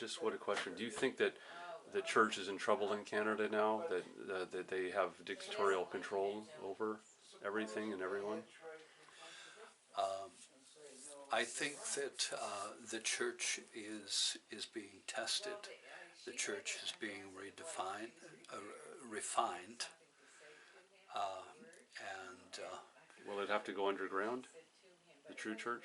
just what a question. Do you think that the church is in trouble in Canada now, that they have dictatorial control over everything and everyone? I think that the church is being tested. The church is being refined, and Will it have to go underground, the true church?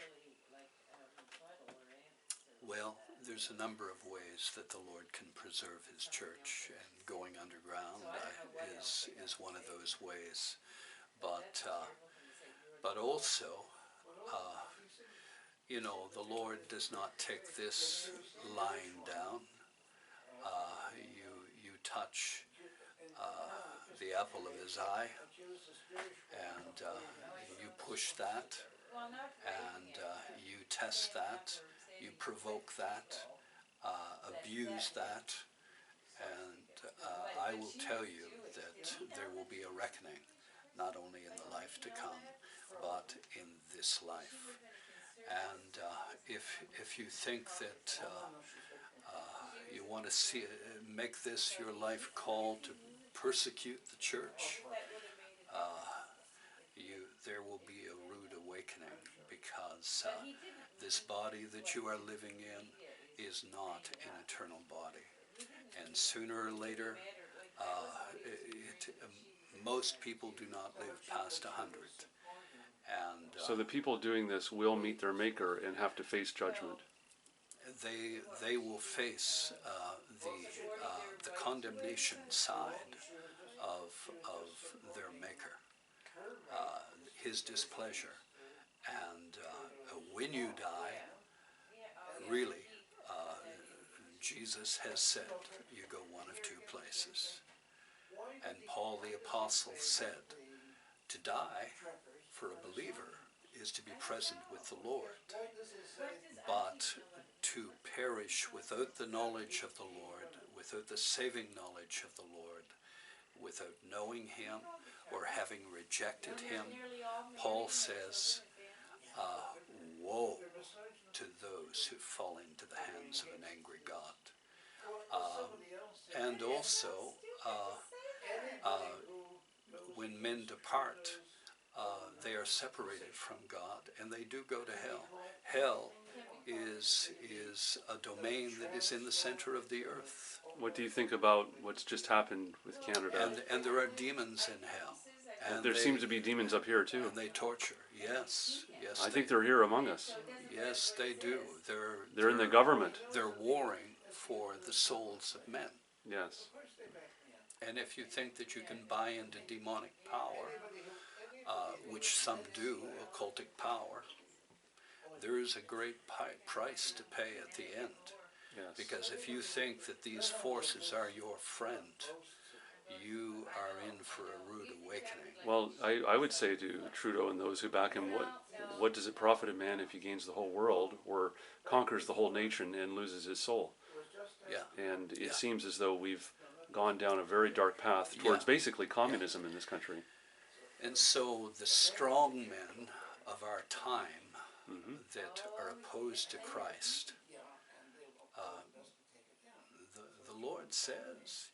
well, there's a number of ways that the Lord can preserve His church, and going underground is one of those ways. But also, the Lord does not take this lying down. You touch the apple of His eye, and you push that, and you test that, you provoke that, abuse that, and I will tell you that there will be a reckoning, not only in the life to come, but in this life. And if you think that you want to make this your life call to persecute the church, there will be a rude awakening, because this body that you are living in is not an eternal body. And sooner or later, most people do not live past 100. And so the people doing this will meet their Maker and have to face judgment. They will face the condemnation side of their Maker, His displeasure. And when you die, really, Jesus has said you go one of two places. And Paul the Apostle said, to die for a believer is to be present with the Lord, but to perish without the knowledge of the Lord, without the saving knowledge of the Lord, without knowing Him or having rejected Him, Paul says, woe to those who fall into the hands of an angry God. And also, when men depart, they are separated from God, and they do go to hell. Hell is a domain that is in the center of the earth. What do you think about what's just happened with Canada? And there are demons in hell. And there seems to be demons up here too. And they torture. Yes. I think they're here among us. Yes, they do. They're in the government. They're warring for the souls of men. Yes. And if you think that you can buy into demonic power, which some do, occultic power, there is a great price to pay at the end. Yes. Because if you think that these forces are your friend, you are in for a rude awakening. Well, I would say to Trudeau and those who back him, what does it profit a man if he gains the whole world or conquers the whole nation and loses his soul? Yeah. And it seems as though we've gone down a very dark path towards basically communism in this country. And so the strong men of our time that are opposed to Christ, the Lord says,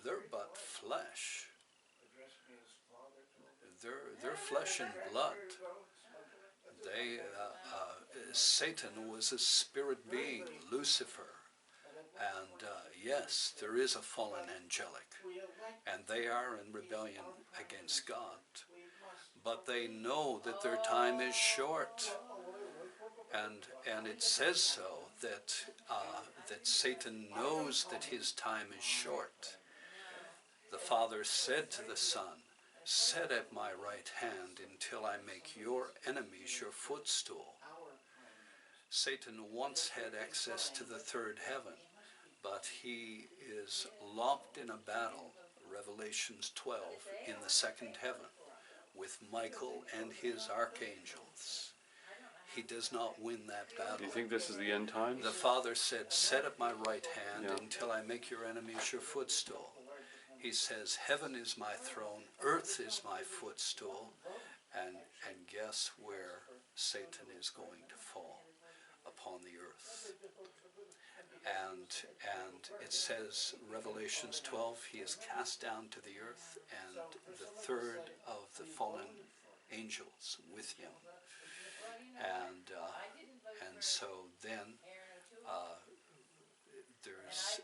they're but flesh. They're flesh and blood. Satan was a spirit being, Lucifer. And yes, there is a fallen angelic, and they are in rebellion against God. But they know that their time is short, and it says so that Satan knows that his time is short. The Father said to the Son, "Sit at my right hand until I make your enemies your footstool." Satan once had access to the third heaven, but he is locked in a battle, Revelations 12, in the second heaven, with Michael and his archangels. He does not win that battle. Do you think this is the end times? The Father said, "Set at my right hand until I make your enemies your footstool." He says, "Heaven is my throne, earth is my footstool," and guess where Satan is going to fall? Upon the earth. And it says, Revelations 12, he is cast down to the earth, and the third of the fallen angels with him. And so then there's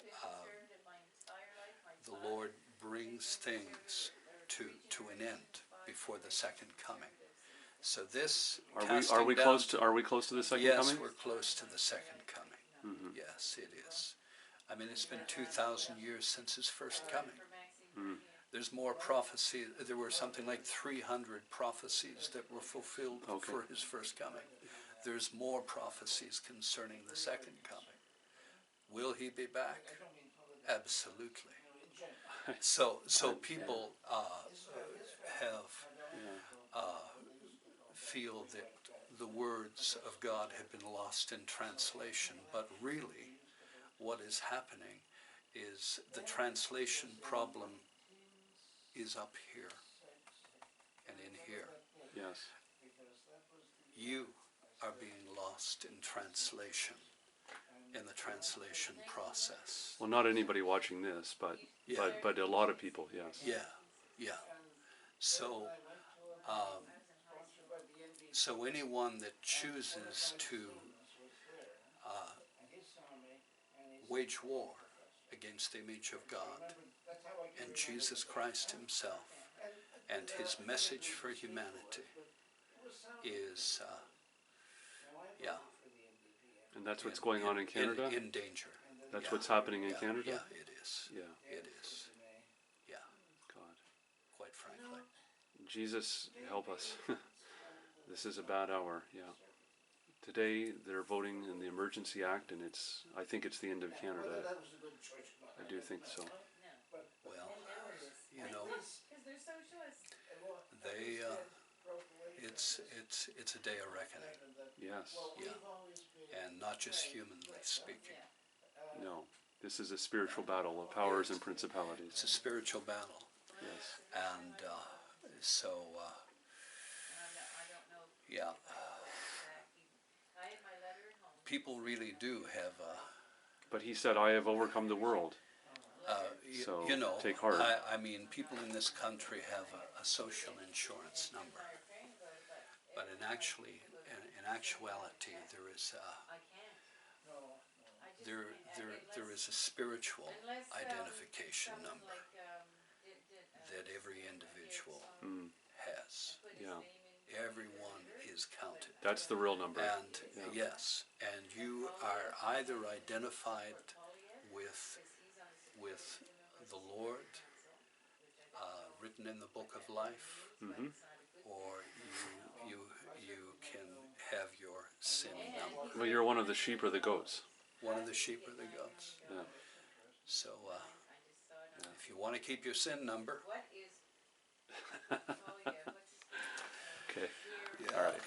the Lord brings things to an end before the second coming. So this are we close to the second coming? Yes, we're close to the second coming. Mm-hmm. Yes, it is. I mean, it's been 2,000 years since his first coming. Mm. There's more prophecy. There were something like 300 prophecies that were fulfilled for his first coming. There's more prophecies concerning the second coming. Will he be back? Absolutely. So people feel that the words of God have been lost in translation, but really what is happening is the translation problem is up here and in here. Yes. You are being lost in translation, in the translation process. Well, not anybody watching this, but a lot of people, yes. Yeah. So anyone that chooses to wage war against the image of God and Jesus Christ himself and his message for humanity is, And that's what's going on in Canada? In danger. That's what's happening in Canada? Yeah, it is. Yeah. It is. Yeah. God. Quite frankly. Jesus, help us. This is a bad hour, yeah. Today they're voting in the Emergency Act, and I think it's the end of Canada. I do think so. Well, it's a day of reckoning. Yes. Yeah. And not just humanly speaking. No. This is a spiritual battle of powers and principalities. It's a spiritual battle. Yes. And people really do have But he said, I have overcome the world. So take heart. I mean, people in this country have a social insurance number. But in actuality, there is a spiritual identification number that every individual has. Yeah. Everyone is counted. That's the real number. And yes, and you are either identified with the Lord, written in the book of life, or you can have your sin number. Well, you're one of the sheep or the goats. One of the sheep or the goats. Yeah. So if you want to keep your sin number. Okay. Yeah. All right.